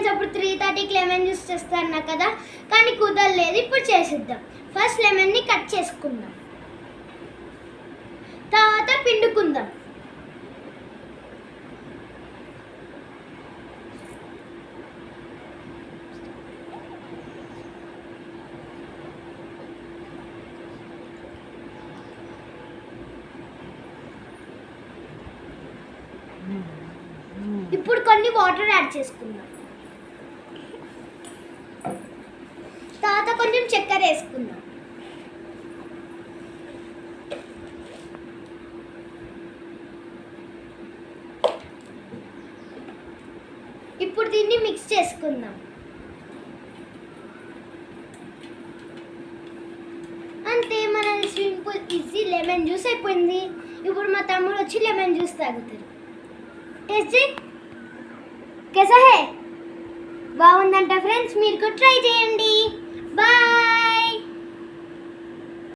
Friends అప్పుడు 3:30కి lemon juice చేస్తాను కదా, కానీ కుదరలేదు. ఇప్పుడు చేసిద్దాం. ఫస్ట్ లెమన్ని కట్ చేసుకుందాం, తర్వాత పిండుకుందాం. ఇప్పుడు కొన్ని వాటర్ యాడ్ చేసుకుందాం. తర్వాత కొంచెం చక్కెర వేసుకుందాం. ఇప్పుడు దీన్ని మిక్స్ చేసుకుందాం. అంతే, మన సింపుల్ ఈజీ లెమన్ జ్యూస్ అయిపోయింది. ఇప్పుడు మా తమ్ముడు వచ్చి లెమన్ జ్యూస్ తాగుతారు. టేస్ట్ कैसा है? బాగుందంట ఫ్రెండ్స్, మీరు కూడా ట్రై చేయండి.